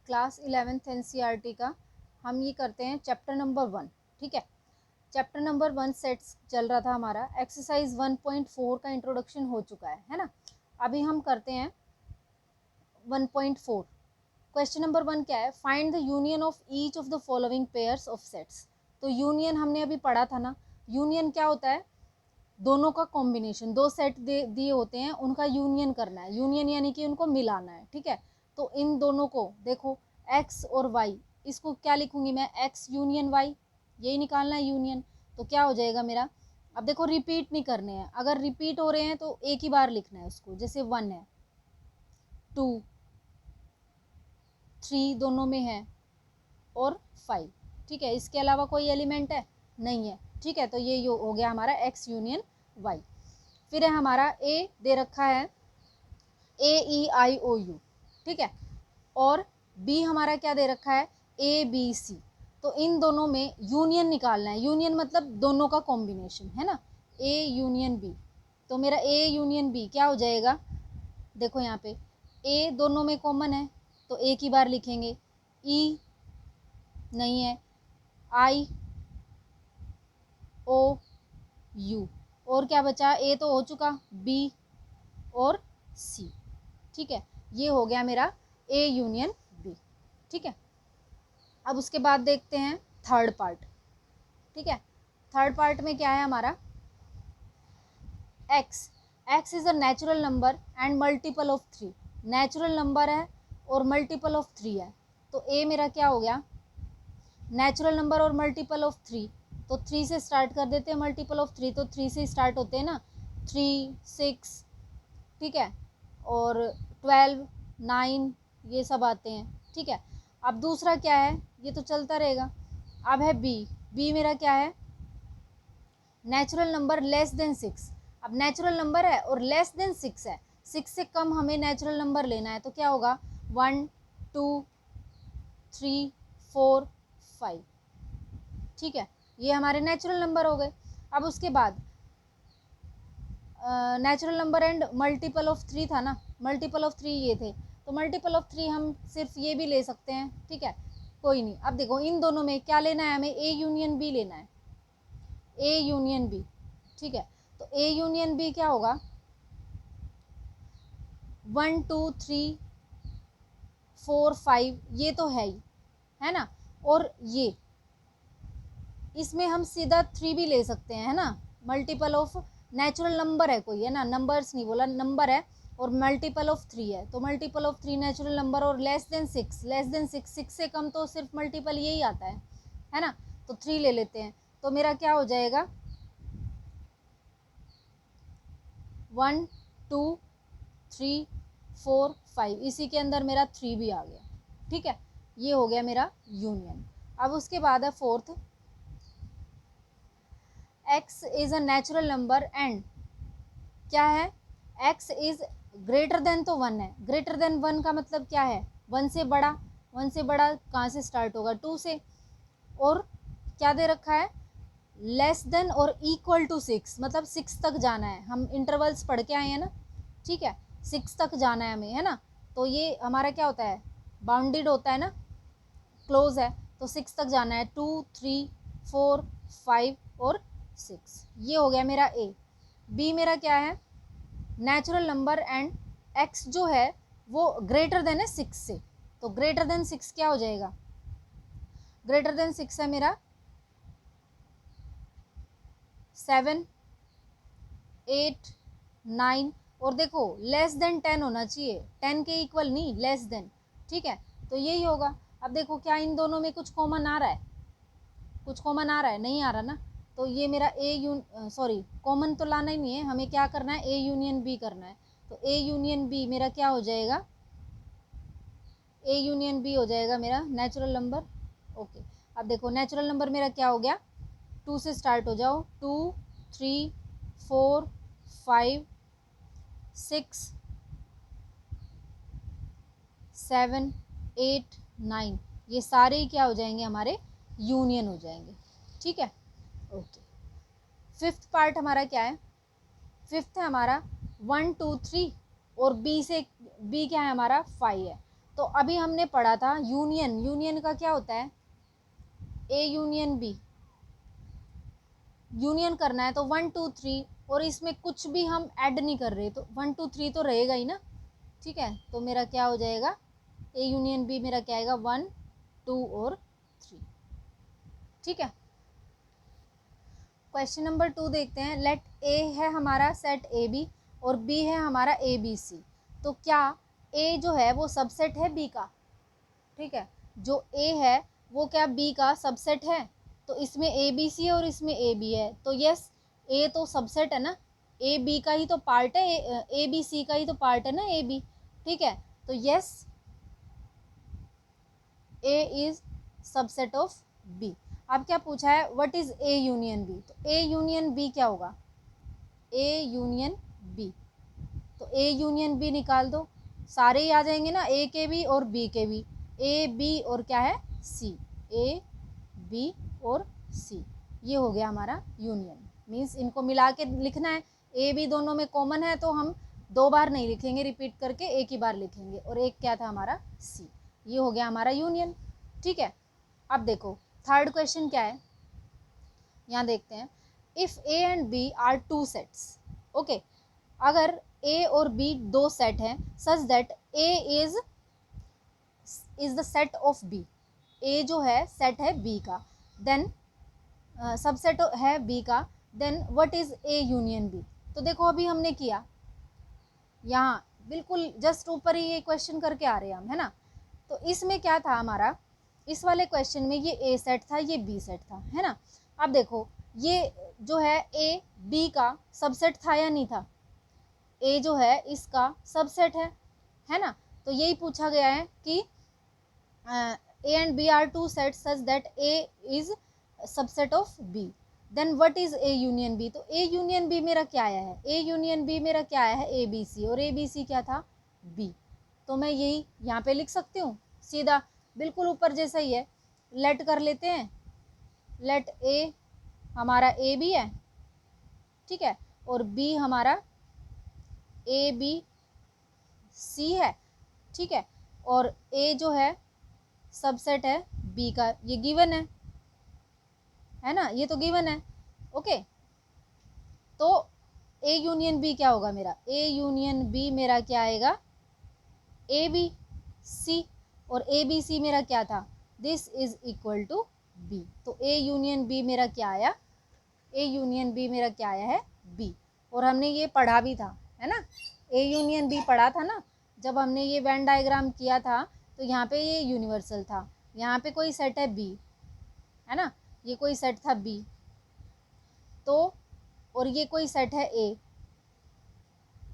Class 11th NCERT का हम ये करते हैं चैप्टर नंबर 1। ठीक है, चैप्टर नंबर 1 सेट्स चल रहा था हमारा। एक्सरसाइज 1.4 का इंट्रोडक्शन हो चुका है ना। अभी हम करते हैं 1.4। क्वेश्चन नंबर 1 क्या है, find the union of each of the following pairs of sets. तो यूनियन हमने अभी पढ़ा था ना, यूनियन क्या होता है, दोनों का कॉम्बिनेशन। दो सेट दिए होते हैं, उनका यूनियन करना है। यूनियन यानी कि उनको मिलाना है। ठीक है, तो इन दोनों को देखो x और y, इसको क्या लिखूंगी मैं, x यूनियन y, यही निकालना है यूनियन। तो क्या हो जाएगा मेरा, अब देखो रिपीट नहीं करने हैं, अगर रिपीट हो रहे हैं तो एक ही बार लिखना है उसको। जैसे 1 है, 2, 3 दोनों में है और 5। ठीक है, इसके अलावा कोई एलिमेंट है नहीं है। ठीक है, तो ये हो गया हमारा x यूनियन y। फिर है हमारा a दे रखा है AEIOU। ठीक है, और b हमारा क्या दे रखा है, ABC। तो इन दोनों में यूनियन निकालना है। यूनियन मतलब दोनों का कॉम्बिनेशन है ना, A यूनियन B। तो मेरा A यूनियन B क्या हो जाएगा, देखो यहाँ पे A दोनों में कॉमन है तो एक ही बार लिखेंगे, E नहीं है, I O U, और क्या बचा, A तो हो चुका, B और C। ठीक है, ये हो गया मेरा A यूनियन B। ठीक है, अब उसके बाद देखते हैं थर्ड पार्ट। ठीक है, थर्ड पार्ट में क्या है हमारा, x is a natural number and multiple of 3। Natural number है और मल्टीपल ऑफ 3 है। तो a मेरा क्या हो गया, नेचुरल नंबर और मल्टीपल ऑफ 3। तो 3 से स्टार्ट कर देते हैं, मल्टीपल ऑफ 3 तो 3 से स्टार्ट होते हैं ना, 3, 6। ठीक है, और 12, 9 ये सब आते हैं। ठीक है, अब दूसरा क्या है, ये तो चलता रहेगा। अब है बी मेरा क्या है, नेचुरल नंबर लेस देन 6। अब नेचुरल नंबर है और लेस देन 6 है, 6 से कम हमें नेचुरल नंबर लेना है। तो क्या होगा, 1, 2, 3, 4, 5। ठीक है, ये हमारे नेचुरल नंबर हो गए। अब उसके बाद natural number and multiple of 3 था ना, मल्टीपल ऑफ 3 ये थे। तो मल्टीपल ऑफ 3 हम सिर्फ ये भी ले सकते हैं। ठीक है, कोई नहीं। अब देखो इन दोनों में क्या लेना है हमें, A यूनियन B लेना है, A यूनियन B। ठीक है, तो A यूनियन B क्या होगा, 1, 2, 3, 4, 5 ये तो है ही है ना, और ये इसमें हम सीधा 3 भी ले सकते हैं, है ना। मल्टीपल ऑफ नेचुरल नंबर है कोई, है ना, नंबर्स नहीं बोला, नंबर है और मल्टीपल ऑफ 3 है। तो मल्टीपल ऑफ 3 नेचुरल नंबर और लेस देन 6, लेस देन 6, 6 से कम तो सिर्फ मल्टीपल यही आता है ना। तो 3 ले लेते हैं। तो मेरा क्या हो जाएगा, 1, 2, 3, 4, 5, इसी के अंदर मेरा 3 भी आ गया। ठीक है, ये हो गया मेरा यूनियन। अब उसके बाद है fourth, x is a natural number and क्या है, x इज ग्रेटर देन, तो 1 है। ग्रेटर देन 1 का मतलब क्या है, 1 से बड़ा। 1 से बड़ा कहाँ से स्टार्ट होगा, 2 से। और क्या दे रखा है, लेस देन और इक्वल टू 6, मतलब 6 तक जाना है। हम इंटरवल्स पढ़ के आए हैं ना। ठीक है, 6 तक जाना है हमें, है ना। तो ये हमारा क्या होता है, बाउंडेड होता है ना, क्लोज है। तो 6 तक जाना है, 2, 3, 4, 5 और 6। ये हो गया मेरा A। B मेरा क्या है, नेचुरल नंबर एंड x जो है वो ग्रेटर देन है 6 से। तो ग्रेटर देन 6 क्या हो जाएगा, ग्रेटर देन 6 है मेरा 7, 8, 9, और देखो लेस देन 10 होना चाहिए, 10 के इक्वल नहीं, लेस देन। ठीक है, तो यही होगा। अब देखो क्या इन दोनों में कुछ कॉमन आ रहा है, कुछ कॉमन आ रहा है, नहीं आ रहा ना। तो ये मेरा कॉमन तो लाना ही नहीं है हमें, क्या करना है, A यूनियन B करना है। तो A यूनियन B मेरा क्या हो जाएगा, A यूनियन B हो जाएगा मेरा नेचुरल नंबर। ओके, अब देखो नेचुरल नंबर मेरा क्या हो गया, 2 से स्टार्ट हो जाओ, 2, 3, 4, 5, 6, 7, 8, 9, ये सारे ही क्या हो जाएंगे, हमारे यूनियन हो जाएंगे। ठीक है, ओके। फिफ्थ पार्ट हमारा क्या है, फिफ्थ है हमारा 1, 2, 3 और B से, B क्या है हमारा 5 है। तो अभी हमने पढ़ा था यूनियन, यूनियन का क्या होता है, ए यूनियन बी, यूनियन करना है तो 1 2 3, और इसमें कुछ भी हम ऐड नहीं कर रहे तो 1 2 3 तो रहेगा ही ना, ठीक है। तो मेरा क्या हो जाएगा, ए यूनियन बी मेरा क्या आएगा, 1 2 और 3, ठीक है। क्वेश्चन नंबर 2 देखते हैं। लेट ए है हमारा सेट ए बी और बी है हमारा ए बी सी, तो क्या ए जो है वो सबसेट है बी का, ठीक है। जो ए है वो क्या बी का सबसेट है, तो इसमें ए बी सी है और इसमें ए बी है, तो यस ए तो सबसेट है ना, ए बी का ही तो पार्ट है, ए बी सी का ही तो पार्ट है ना ए बी, ठीक है। तो yes A is subset of B. अब क्या पूछा है, what is A union B, तो ए यूनियन बी क्या होगा, ए यूनियन बी, तो ए यूनियन बी निकाल दो, सारे ही आ जाएंगे ना, ए के भी और बी के भी, ए बी और क्या है सी, ए बी और सी, ये हो गया हमारा यूनियन। मीन्स इनको मिला के लिखना है, ए बी दोनों में कॉमन है तो हम 2 बार नहीं लिखेंगे, रिपीट करके एक ही बार लिखेंगे, और एक क्या था हमारा सी, ये हो गया हमारा यूनियन, ठीक है। अब देखो थर्ड क्वेश्चन क्या है, यहाँ देखते हैं। If A and B are 2 sets, okay, अगर ए और बी 2 सेट हैं such that A is the set of B, A जो है सेट है बी का, देन सबसेट है बी का, then what is A union B. तो देखो अभी हमने किया, यहाँ बिल्कुल जस्ट ऊपर ही ये क्वेश्चन करके आ रहे हैं हम, है ना। तो इसमें क्या था हमारा, इस वाले क्वेश्चन में ये ए सेट था, ये बी सेट था, है ना। अब देखो ये जो है ए बी का सबसेट था या नहीं था, ए जो है इसका सबसेट है ना। तो यही पूछा गया है कि A and B are 2 sets such that A is subset of B, then what is A union B. तो ए यूनियन बी मेरा क्या आया है, ए यूनियन बी मेरा क्या आया है, ए बी सी, और ए बी सी क्या था बी, तो मैं यही यहाँ पे लिख सकती हूँ सीधा, बिल्कुल ऊपर जैसा ही है। लेट कर लेते हैं, लेट ए हमारा ए बी है, ठीक है, और बी हमारा ए बी सी है, ठीक है, और ए जो है सबसेट है बी का, ये गिवन है ना, ये तो गिवन है, ओके। तो ए यूनियन बी क्या होगा मेरा, ए यूनियन बी मेरा क्या आएगा, ए बी सी, और ए बी सी मेरा क्या था, this is equal to B. तो ए यूनियन बी मेरा क्या आया, ए यूनियन बी मेरा क्या आया है बी, और हमने ये पढ़ा भी था, है ना, ए यूनियन बी पढ़ा था ना, जब हमने ये वेन डायग्राम किया था, तो यहाँ पे ये यूनिवर्सल था, यहाँ पे कोई सेट है बी, है ना, ये कोई सेट था बी, तो और ये कोई सेट है ए,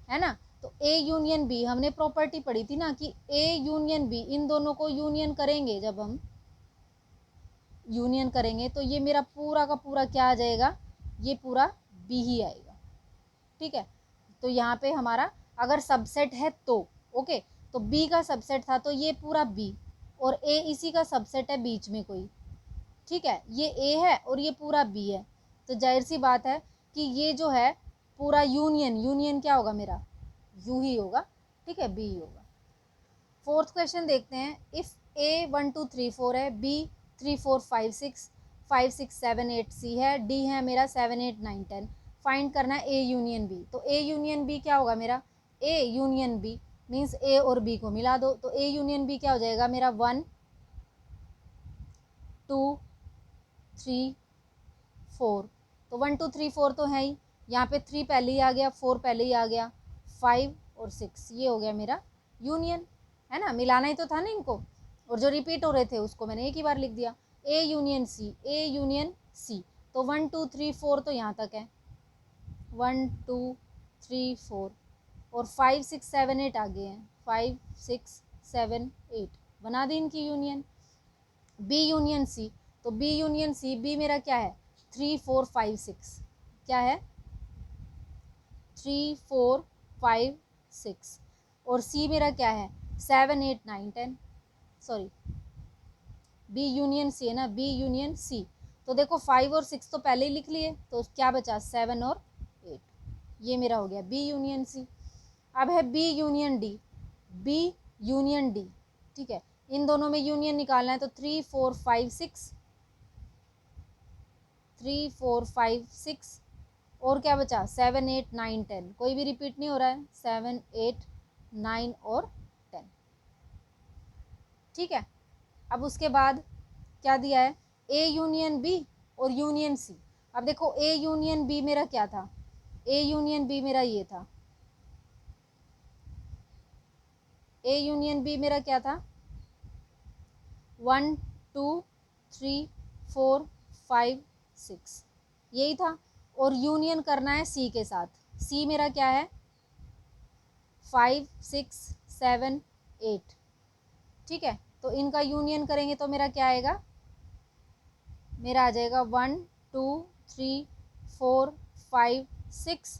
है ना। तो ए यूनियन बी हमने प्रॉपर्टी पढ़ी थी ना कि ए यूनियन बी, इन दोनों को यूनियन करेंगे, जब हम यूनियन करेंगे तो ये मेरा पूरा का पूरा क्या आ जाएगा, ये पूरा बी ही आएगा, ठीक है। तो यहाँ पे हमारा अगर सबसेट है तो ओके, तो बी का सबसेट था तो ये पूरा बी, और ए इसी का सबसेट है बीच में कोई, ठीक है, ये ए है और ये पूरा बी है, तो जाहिर सी बात है कि ये जो है पूरा यूनियन, यूनियन क्या होगा मेरा, यू ही होगा, ठीक है, बी ही होगा। फोर्थ क्वेश्चन देखते हैं। इफ़ ए 1 2 3 4 है, बी 3 4 5 6 7 8 सी है, डी है मेरा 7 8 9 10, फाइंड करना है ए यूनियन बी। तो ए यूनियन बी क्या होगा मेरा, ए यूनियन बी मीन्स ए और बी को मिला दो, तो ए यूनियन बी क्या हो जाएगा मेरा 1 2 3 4, तो 1 2 3 4 तो है ही, यहाँ पे 3 पहले ही आ गया, 4 पहले ही आ गया, 5 और 6, ये हो गया मेरा यूनियन, है ना, मिलाना ही तो था ना इनको, और जो रिपीट हो रहे थे उसको मैंने एक ही बार लिख दिया, A union C, A union C. तो 1 2 3 4 तो यहाँ तक है, 1 2 3 4, और 5 6 7 8 आगे हैं, 5 6 7 8, बना दी इनकी यूनियन। बी यूनियन सी, तो बी यूनियन सी, बी मेरा क्या है 3 4 5 6, क्या है 3 4 5 6, और सी मेरा क्या है 7 8 9 10, सॉरी बी यूनियन सी है ना, बी यूनियन सी। तो देखो 5 और 6 तो पहले ही लिख लिए, तो क्या बचा 7 और 8, ये मेरा हो गया बी यूनियन सी। अब है B union D, B union D, ठीक है, इन दोनों में यूनियन निकालना है तो 3 4 5 6, 3 4 5 6 और क्या बचा 7 8 9 10, कोई भी रिपीट नहीं हो रहा है, 7 8 9 और 10। ठीक है, अब उसके बाद क्या दिया है, ए यूनियन बी और यूनियन सी। अब देखो ए यूनियन बी मेरा क्या था, ए यूनियन बी मेरा ये था, ए यूनियन बी मेरा क्या था 1 2 3 4 5 6, यही था। और यूनियन करना है सी के साथ, सी मेरा क्या है 5 6 7 8। ठीक है, तो इनका यूनियन करेंगे तो मेरा क्या आएगा, मेरा आ जाएगा 1 2 3 4 5 6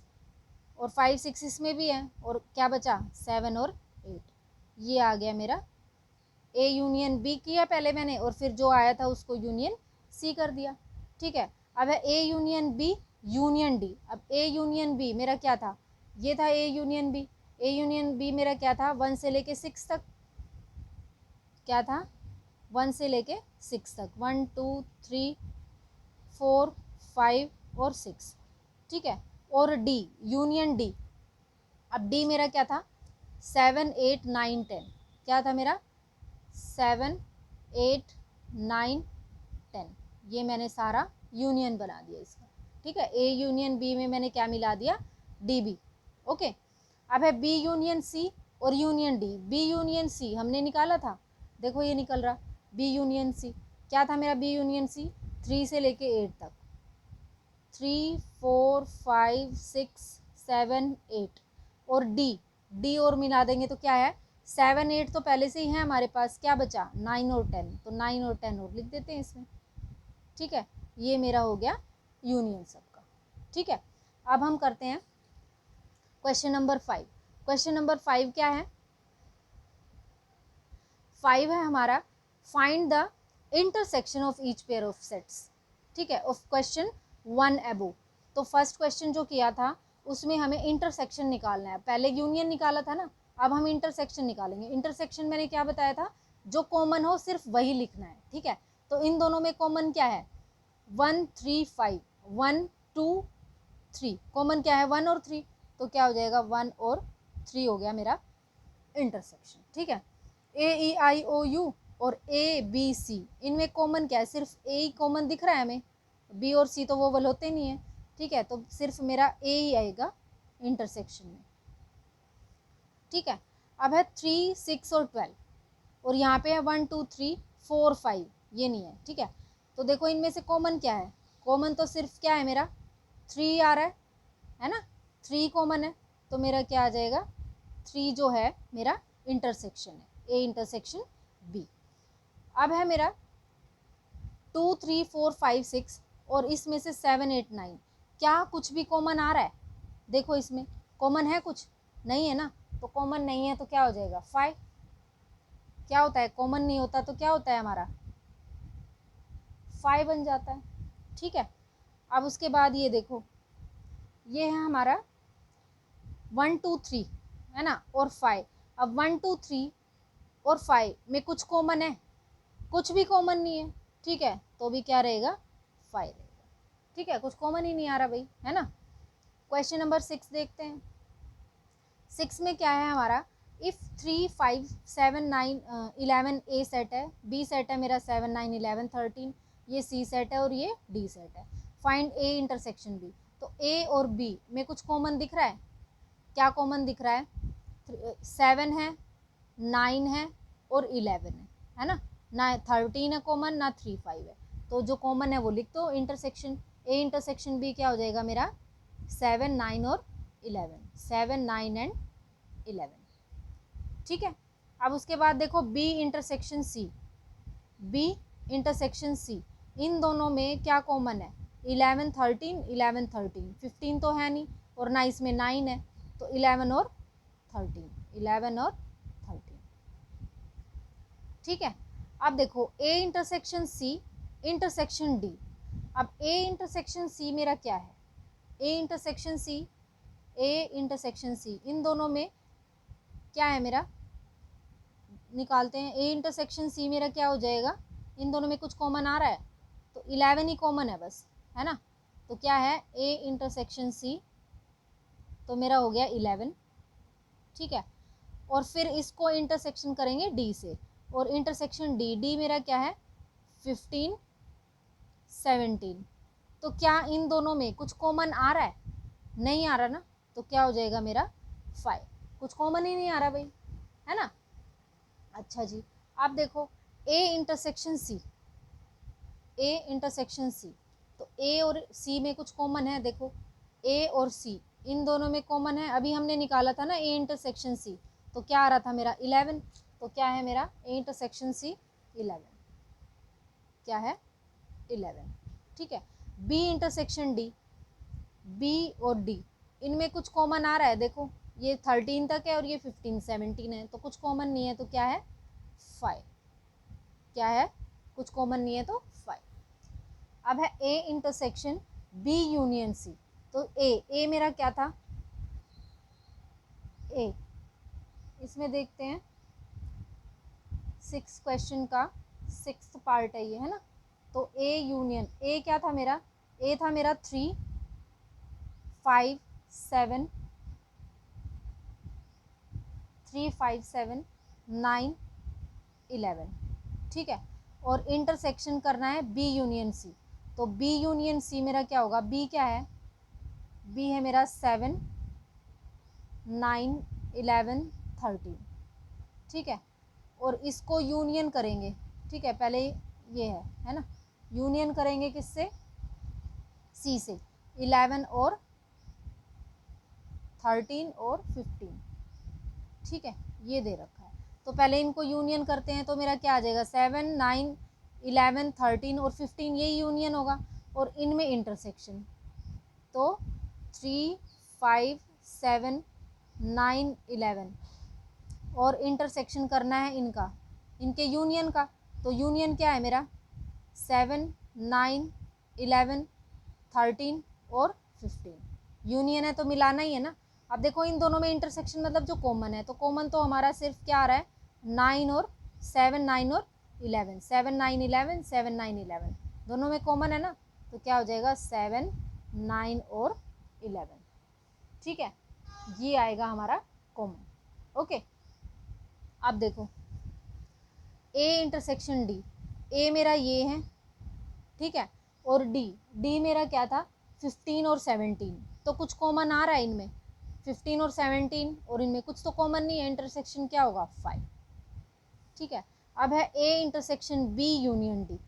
और 5 6 इसमें भी है और क्या बचा 7 और 8, ये आ गया मेरा ए यूनियन बी किया पहले मैंने और फिर जो आया था उसको यूनियन सी कर दिया। ठीक है, अब है A union B union D. अब ए यूनियन बी मेरा क्या था, ये था A union B, A union B मेरा क्या था 1 से लेके 6 तक, क्या था 1 से लेके 6 तक, 1 2 3 4 5 और 6। ठीक है, और डी यूनियन डी, अब डी मेरा क्या था 7 8 9 10, क्या था मेरा 7 8 9 10, ये मैंने सारा यूनियन बना दिया इसका। ठीक है, ए यूनियन बी में मैंने क्या मिला दिया डी बी। ओके, अब है बी यूनियन सी और union D. B union C हमने निकाला था, देखो ये निकल रहा बी यूनियन सी, क्या था मेरा बी यूनियन सी 3 से लेके 8 तक, 3 4 5 6 7 8 और डी, डी और मिला देंगे तो क्या है 7 8 तो पहले से ही है हमारे पास, क्या बचा 9 और 10, तो 9 और 10 और लिख देते हैं इसमें। ठीक है, ये मेरा हो गया यूनियन सबका। ठीक है, अब हम करते हैं क्वेश्चन नंबर 5। क्वेश्चन नंबर 5 क्या है, 5 है हमारा find the intersection of each pair of sets. ठीक है, ऑफ क्वेश्चन 1 अबो। तो फर्स्ट क्वेश्चन जो किया था उसमें हमें इंटरसेक्शन निकालना है, पहले यूनियन निकाला था ना, अब हम इंटरसेक्शन निकालेंगे। इंटरसेक्शन मैंने क्या बताया था, जो कॉमन हो सिर्फ वही लिखना है। ठीक है, तो इन दोनों में कॉमन क्या है 1 3 5, 1 2 3, कॉमन क्या है 1 और 3, तो क्या हो जाएगा 1 और 3 हो गया मेरा इंटरसेक्शन। ठीक है, ए ई आई ओ यू और ए बी सी, इनमें कॉमन क्या है, सिर्फ ए ही कॉमन दिख रहा है हमें, बी और सी तो वोवल होते नहीं है। ठीक है, तो सिर्फ मेरा ए ही आएगा इंटरसेक्शन में। ठीक है, अब है 3 6 और 12 और यहाँ पे है 1 2 3 4 5, ये नहीं है। ठीक है, तो देखो इनमें से कॉमन क्या है, कॉमन तो सिर्फ क्या है मेरा 3 आ रहा है ना, 3 कॉमन है, तो मेरा क्या आ जाएगा 3 जो है मेरा इंटरसेक्शन है, ए इंटरसेक्शन बी। अब है मेरा 2 3 4 5 6 और इसमें से 7 8 9, क्या कुछ भी कॉमन आ रहा है, देखो इसमें कॉमन है कुछ नहीं है ना, तो कॉमन नहीं है तो क्या हो जाएगा 5, क्या होता है कॉमन नहीं होता तो क्या होता है हमारा 5 बन जाता है। ठीक है, अब उसके बाद ये देखो ये है हमारा 1 2 3 है ना और 5, अब 1 2 3 और 5 में कुछ कॉमन है, कुछ भी कॉमन नहीं है। ठीक है, तो भी क्या रहेगा 5 रहेगा। ठीक है, कुछ कॉमन ही नहीं आ रहा भाई, है ना। क्वेश्चन नंबर 6 देखते हैं। 6 में क्या है हमारा, इफ़ 3 5 7 9 11 ए सेट है, बी सेट है मेरा 7 9 11 13, ये सी सेट है और ये डी सेट है। फाइंड ए इंटरसेक्शन बी, तो ए और बी में कुछ कॉमन दिख रहा है, क्या कॉमन दिख रहा है 7 है 9 है और 11 है ना, ना 13 है कॉमन ना 3 5 है, तो जो कॉमन है वो लिख दो इंटरसेक्शन। ए इंटरसेक्शन बी क्या हो जाएगा मेरा 7 9 और 11, 7 9 एंड 11। ठीक है, अब उसके बाद देखो B intersection C, B intersection C, इन दोनों में क्या कॉमन है 11 13, 11 13, 15 तो है नहीं और ना इसमें 9 है, तो 11 और 13, 11 और 13। ठीक है, अब देखो A intersection C intersection D. अब ए इंटरसेक्शन सी मेरा क्या है, A intersection C, A intersection C, इन दोनों में क्या है मेरा निकालते हैं। ए इंटरसेक्शन सी मेरा क्या हो जाएगा, इन दोनों में कुछ कॉमन आ रहा है तो 11 ही कॉमन है बस, है ना। तो क्या है ए इंटरसेक्शन सी, तो मेरा हो गया 11, ठीक है। और फिर इसको इंटरसेक्शन करेंगे डी से, और इंटरसेक्शन डी, डी मेरा क्या है 15 17। तो क्या इन दोनों में कुछ कॉमन आ रहा है, नहीं आ रहा ना, तो क्या हो जाएगा मेरा 5, कुछ कॉमन ही नहीं आ रहा भाई, है ना। अच्छा जी, आप देखो A intersection C, A intersection सी, तो ए और सी में कुछ कॉमन है, देखो ए और सी इन दोनों में कॉमन है। अभी हमने निकाला था ना ए इंटरसेक्शन सी, तो क्या आ रहा था मेरा 11, तो क्या है मेरा ए इंटरसेक्शन सी 11, क्या है 11, ठीक है। बी इंटरसेक्शन डी, बी और डी इनमें कुछ कॉमन आ रहा है, देखो ये 13 तक है और ये 15 17 है, तो कुछ कॉमन नहीं है, तो क्या है 5, क्या है कुछ कॉमन नहीं है तो 5। अब है A intersection B union C, तो ए मेरा क्या था, ए इसमें देखते हैं 6 क्वेश्चन का 6th पार्ट है ये, है ना। तो ए यूनियन, ए क्या था मेरा, ए था मेरा 3 5 7 3 5 7 9 11, ठीक है। और इंटरसेक्शन करना है बी यूनियन सी, तो बी यूनियन सी मेरा क्या होगा, बी क्या है, बी है मेरा 7 9 11 13, ठीक है। और इसको यूनियन करेंगे, ठीक है, पहले ये है ना, यूनियन करेंगे किससे, सी से, 11 और 13 और 15, ठीक है, ये दे रखा है। तो पहले इनको यूनियन करते हैं, तो मेरा क्या आ जाएगा 7 9 11 13 और 15, ये यूनियन होगा। और इनमें इंटरसेक्शन, तो 3 5 7 9 11, और इंटरसेक्शन करना है इनका, इनके यूनियन का, तो यूनियन क्या है मेरा 7 9 11 13 और 15, यूनियन है तो मिलाना ही है ना। अब देखो इन दोनों में इंटरसेक्शन मतलब जो कॉमन है, तो कॉमन तो हमारा सिर्फ क्या आ रहा है 9 और 7 9 और 11, 7 9 11 7 9 11, दोनों में कॉमन है ना, तो क्या हो जाएगा 7 9 और 11, ठीक है, ये आएगा हमारा कॉमन, ओके। अब देखो ए इंटरसेक्शन डी, ए मेरा ये है, ठीक है, और डी, डी मेरा क्या था 15 और 17, तो कुछ कॉमन आ रहा है इनमें 15 और 17, और इनमें कुछ तो कॉमन नहीं है, इंटरसेक्शन क्या होगा 5, ठीक है। अब है A intersection B union D,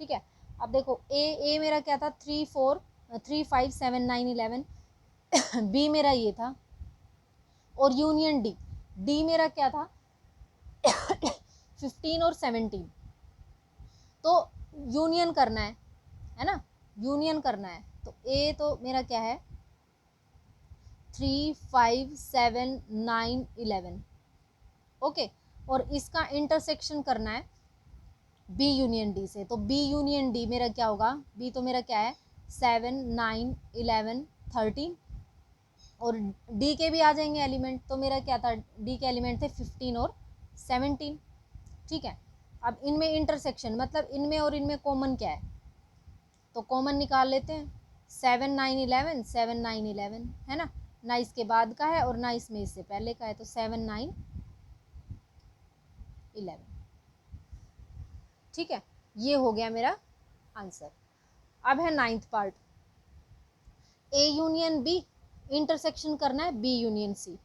ठीक है। अब देखो ए मेरा क्या था 3 5 7 9 11, बी मेरा ये था, और यूनियन डी, डी मेरा क्या था 15 और 17, तो यूनियन करना है ना, यूनियन करना है, तो ए तो मेरा क्या है 3 5 7 9 11, ओके। और इसका इंटरसेक्शन करना है बी यूनियन डी से, तो बी यूनियन डी मेरा क्या होगा, बी तो मेरा क्या है 7 9 11 13, और डी के भी आ जाएंगे एलिमेंट, तो मेरा क्या था डी के एलिमेंट थे 15 और 17, ठीक है। अब इनमें इंटरसेक्शन मतलब इनमें और इनमें कॉमन क्या है, तो कॉमन निकाल लेते हैं, 7 9 11 7 9 11, है ना, ना इसके बाद का है और ना इसमें इससे पहले का है, तो 7 9 11, ठीक है, ये हो गया मेरा आंसर। अब है 9th part, A union B, intersection करना है B union C,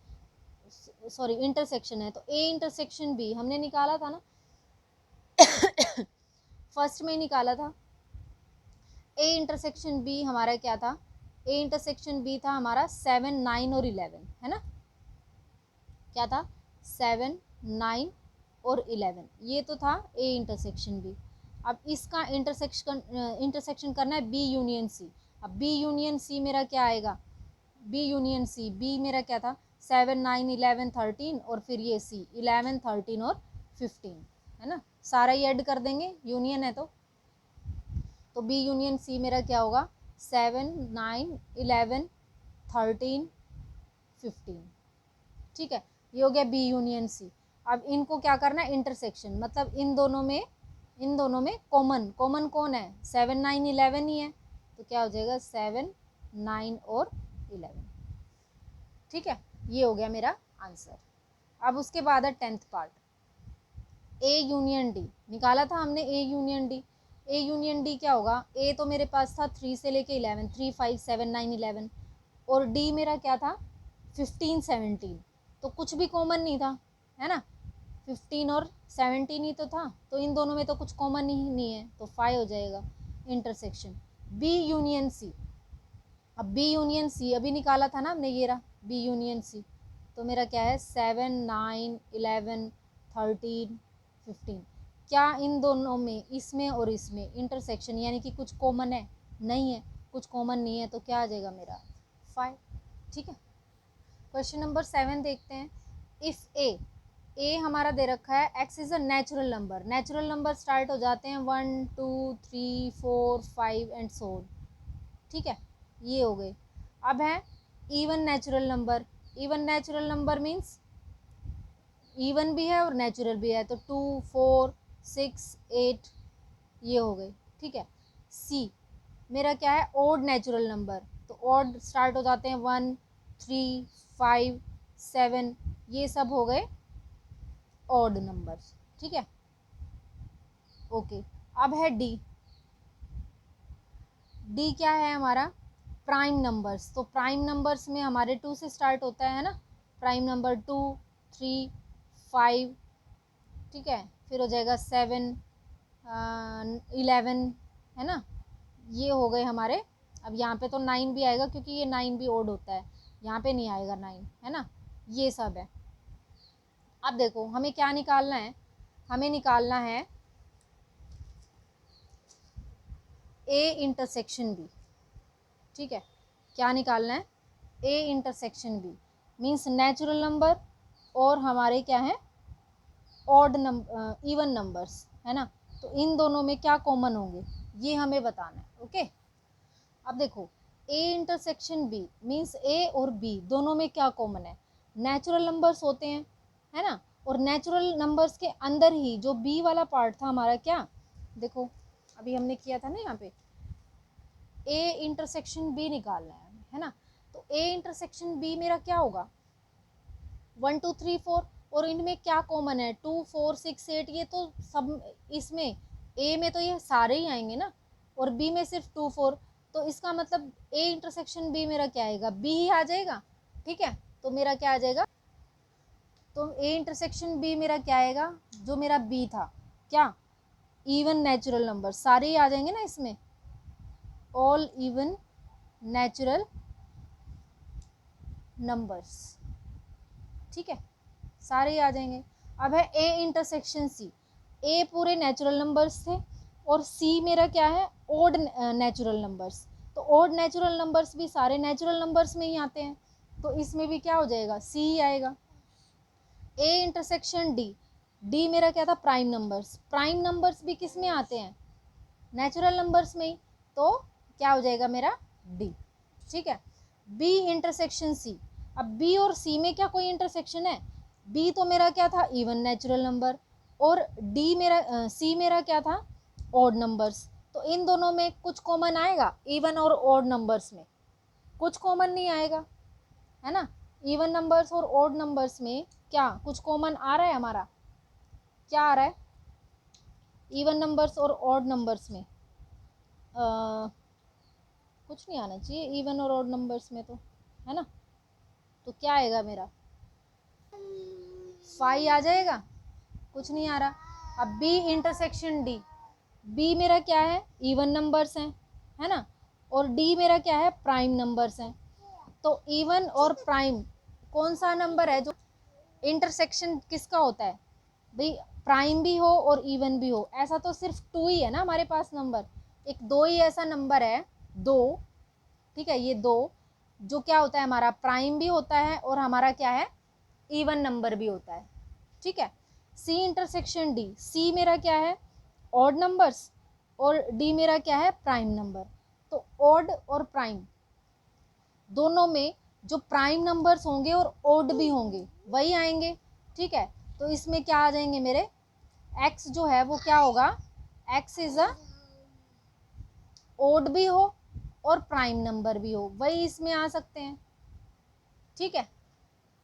sorry intersection है, तो ए इंटरसेक्शन बी हमने निकाला था ना फर्स्ट में ही निकाला था। ए इंटरसेक्शन बी हमारा क्या था, ए इंटरसेक्शन बी था हमारा 7 9 और 11, है ना, क्या था 7 9 और 11, ये तो था ए इंटरसेक्शन बी। अब इसका इंटरसेक्शन करना है बी यूनियन सी, अब बी यूनियन सी मेरा क्या आएगा, बी यूनियन सी, बी मेरा क्या था 7 9 11 13, और फिर ये सी 11 13 और 15, है ना, सारा ही ऐड कर देंगे, यूनियन है तो बी यूनियन सी मेरा क्या होगा 7 9 11 13 15, ठीक है, ये हो गया बी यूनियन सी। अब इनको क्या करना है, इंटरसेक्शन, मतलब इन दोनों में कॉमन कौन है, 7 9 11 ही है, तो क्या हो जाएगा 7 9 और 11। ठीक है, ये हो गया मेरा आंसर। अब उसके बाद है 10th part, A union D. निकाला था हमने A union D. A union D क्या होगा, ए तो मेरे पास था 3 से लेके 11, 3 5 7 9 11, और डी मेरा क्या था 15 17, तो कुछ भी कॉमन नहीं था, है ना, 15 और 17 ही तो था, तो इन दोनों में तो कुछ कॉमन ही नहीं है, तो 5 हो जाएगा इंटरसेक्शन। बी यूनियन सी, अब बी यूनियन सी अभी निकाला था ना हमने, ये रहा बी यूनियन सी, तो मेरा क्या है 7 9 11 13 15। क्या इन दोनों में, इसमें और इसमें इंटरसेक्शन यानी कि कुछ कॉमन है, नहीं है, कुछ कॉमन नहीं है, तो क्या आ जाएगा मेरा 5। ठीक है, क्वेश्चन नंबर 7 देखते हैं। इफ़ ए हमारा दे रखा है, x is a natural number, natural number start हो जाते हैं 1 2 3 4 5 एंड सो ऑन। ठीक है, ये हो गए। अब है even natural number, even natural number means even भी है और नेचुरल भी है, तो 2 4 6 8 ये हो गए। ठीक है, सी मेरा क्या है, ओड नेचुरल नंबर, तो ओड स्टार्ट हो जाते हैं 1 3 5 7, ये सब हो गए ऑड नंबर्स। ठीक है, ओके। अब है डी, डी क्या है हमारा, प्राइम नंबर्स, तो प्राइम नंबर्स में हमारे 2 से स्टार्ट होता है ना, प्राइम नंबर 2 3 5, ठीक है, फिर हो जाएगा 7 11, है ना, ये हो गए हमारे। अब यहाँ पे तो 9 भी आएगा क्योंकि ये 9 भी ओड होता है, यहाँ पे नहीं आएगा 9, है ना, ये सब है। अब देखो हमें क्या निकालना है, हमें निकालना है ए इंटरसेक्शन बी। ठीक है, क्या निकालना है, A intersection B means natural number और हमारे क्या है ऑड नंबर, इवन नंबर्स, है ना, तो इन दोनों में क्या कॉमन होंगे ये हमें बताना है। ओके, अब देखो ए इंटरसेक्शन बी मीन्स ए और बी दोनों में क्या कॉमन है, नेचुरल नंबर्स होते हैं, है ना, और नेचुरल नंबर्स के अंदर ही जो बी वाला पार्ट था हमारा, क्या देखो अभी हमने किया था ना यहाँ पे, ए इंटरसेक्शन बी निकालना है ना, तो ए इंटरसेक्शन बी मेरा क्या होगा 1 2 3 4, और इनमें क्या कॉमन है 2 4 6 8, ये तो सब इसमें ए में तो ये सारे ही आएंगे ना, और बी में सिर्फ 2 4, तो इसका मतलब ए इंटरसेक्शन बी मेरा क्या आएगा, बी ही आ जाएगा। ठीक है, तो मेरा क्या आ जाएगा, तो ए इंटरसेक्शन बी मेरा क्या आएगा, जो मेरा बी था क्या इवन नेचुरल नंबर, सारे ही आ जाएंगे ना इसमें, ऑल इवन नेचुरल नंबर्स। ठीक है, सारे ही आ जाएंगे। अब है ए इंटरसेक्शन सी, ए पूरे नेचुरल नंबर्स थे और सी मेरा क्या है ओड नेचुरल नंबर्स, तो ओड नेचुरल नंबर्स भी सारे नेचुरल नंबर्स में ही आते हैं, तो इसमें भी क्या हो जाएगा सी ही आएगा। ए इंटरसेक्शन डी, डी मेरा क्या था प्राइम नंबर्स, प्राइम नंबर्स भी किस में आते हैं नेचुरल नंबर्स में ही, तो क्या हो जाएगा मेरा डी। ठीक है, बी इंटरसेक्शन सी, अब बी और सी में क्या कोई इंटरसेक्शन है, बी तो मेरा क्या था इवन नेचुरल नंबर, और डी मेरा सी मेरा क्या था ऑड नंबर्स, तो इन दोनों में कुछ कॉमन आएगा, इवन और ऑड नंबर्स में कुछ कॉमन नहीं आएगा, है ना, इवन नंबर्स और ऑड नंबर्स में क्या कुछ कॉमन आ रहा है हमारा, क्या आ रहा है इवन नंबर्स और ऑड नंबर्स में, कुछ नहीं आना चाहिए इवन और ऑड नंबर्स में, तो है ना, तो क्या आएगा मेरा 5 आ जाएगा, कुछ नहीं आ रहा। अब बी इंटरसेक्शन डी, बी मेरा क्या है इवन नंबर्स हैं, है ना, और डी मेरा क्या है प्राइम नंबर्स हैं, तो इवन और प्राइम कौन सा नंबर है जो इंटरसेक्शन किसका होता है भाई, प्राइम भी हो और इवन भी हो, ऐसा तो सिर्फ 2 ही है ना हमारे पास नंबर, एक 2 ही ऐसा नंबर है 2। ठीक है, ये 2 जो क्या होता है हमारा प्राइम भी होता है और हमारा क्या है इवन नंबर भी होता है। ठीक है, सी इंटरसेक्शन डी, सी मेरा क्या है ऑड नंबर्स और डी मेरा क्या है प्राइम नंबर, तो ऑड और प्राइम दोनों में जो प्राइम नंबर्स होंगे और ऑड भी होंगे वही आएंगे। ठीक है, तो इसमें क्या आ जाएंगे मेरे, x जो है वो क्या होगा, x इज अ ओड भी हो और प्राइम नंबर भी हो, वही इसमें आ सकते हैं। ठीक है,